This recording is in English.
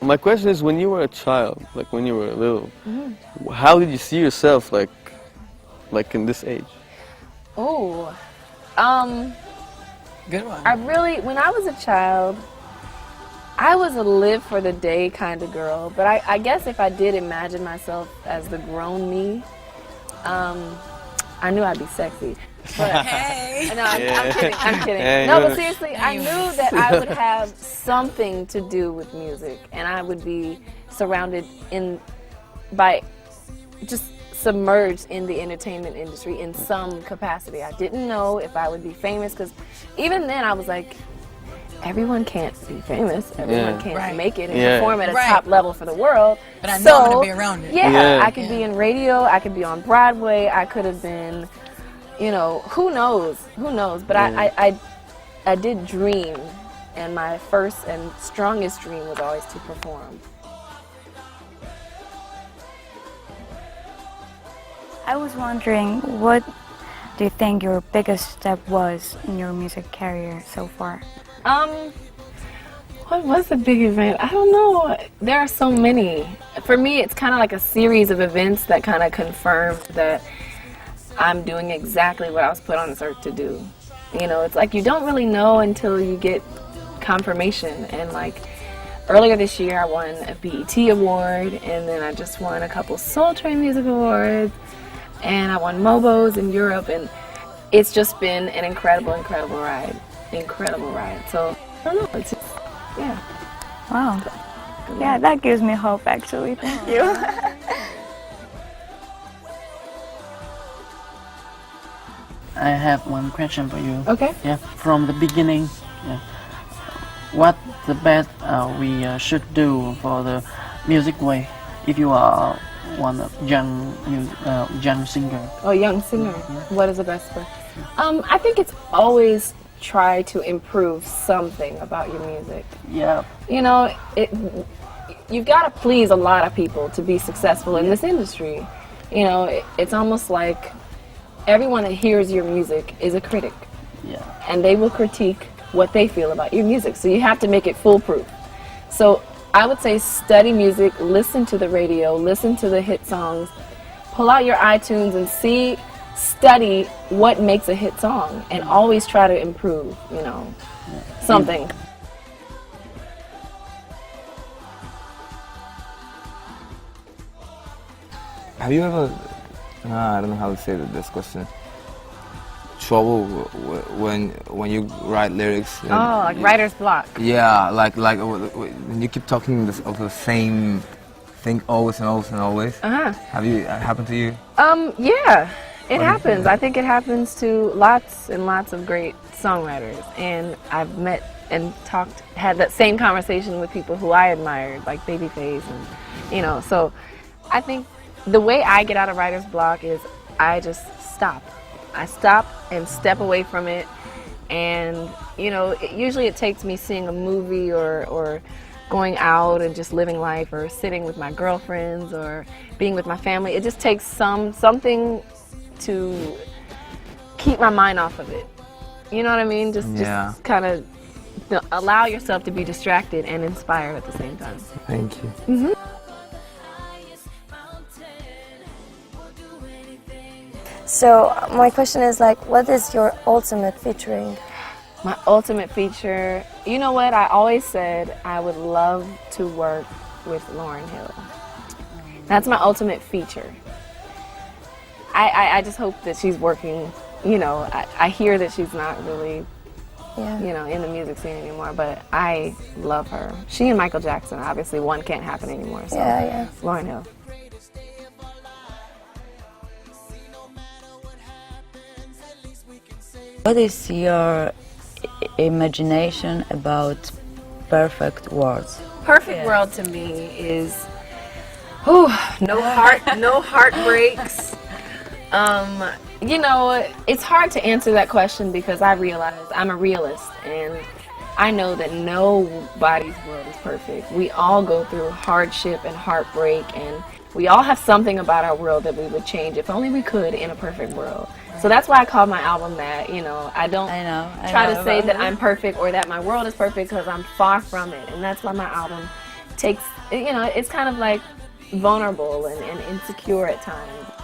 My question is, when you were a child, like when you were little, how did you see yourself, like in this age? Oh, Good one. when I was a child, I was a live for the day kind of girl, but I guess if I did imagine myself as the grown me, I knew I'd be sexy. But, Hey. no, I'm kidding. Hey, No, no. but seriously, I knew that I would have something to do with music, and I would be surrounded by just submerged in the entertainment industry in some capacity. I didn't know if I would be famous, because even then I was like, everyone can't be famous. Everyone can't make it and perform at a top level for the world. But I know I'm going to be around it. Yeah, I could be in radio, I could be on Broadway, I could have been, you know, who knows? But I did dream, and my first and strongest dream was always to perform. I was wondering, what do you think your biggest step was in your music career so far? What was the big event? I don't know. There are so many. For me, it's kind of like a series of events that kind of confirmed that I'm doing exactly what I was put on this earth to do. You know, it's like you don't really know until you get confirmation. And like earlier this year, I won a BET award, and then I just won a couple Soul Train Music Awards, and I won MOBOs in Europe, and it's just been an incredible ride. So I don't know, it's just, yeah. Wow. Yeah, that gives me hope, actually. Thank you. I have one question for you. Okay. Yeah, from the beginning, what the best we should do for the music way if you are one young singer? Oh, young singer. What is the best way? I think it's always try to improve something about your music. Yeah. You know, you've got to please a lot of people to be successful in this industry. You know, it's almost like everyone that hears your music is a critic. Yeah. And they will critique what they feel about your music. So you have to make it foolproof. So I would say study music, listen to the radio, listen to the hit songs, pull out your iTunes and study what makes a hit song, and always try to improve, you know, something. Have you ever, I don't know how to say this question, trouble when you write lyrics? Oh, like writer's block. Yeah, like when you keep talking of the same thing always and always and always. Have you happened to you? Yeah, it happens. I think it happens to lots and lots of great songwriters, and I've met and had that same conversation with people who I admired, like Babyface, and you know. So I think the way I get out of writer's block is I just stop. I stop and step away from it, and you know, usually it takes me seeing a movie or going out and just living life, or sitting with my girlfriends, or being with my family. It just takes something to keep my mind off of it. You know what I mean? Just kind of allow yourself to be distracted and inspired at the same time. Thank you. So my question is, like, what is your ultimate featuring? My ultimate feature, you know what? I always said I would love to work with Lauryn Hill. That's my ultimate feature. I just hope that she's working, you know, I hear that she's not really, you know, in the music scene anymore, but I love her. She and Michael Jackson, obviously one can't happen anymore, so Lauryn Hill. What is your imagination about perfect words? Perfect world to me is no heartbreaks. You know, it's hard to answer that question because I realize I'm a realist, and I know that nobody's world is perfect. We all go through hardship and heartbreak, and we all have something about our world that we would change if only we could in a perfect world. So that's why I call my album that. You know, I don't try to say that I'm perfect or that my world is perfect, because I'm far from it. And that's why my album takes, you know, it's kind of like vulnerable and insecure at times.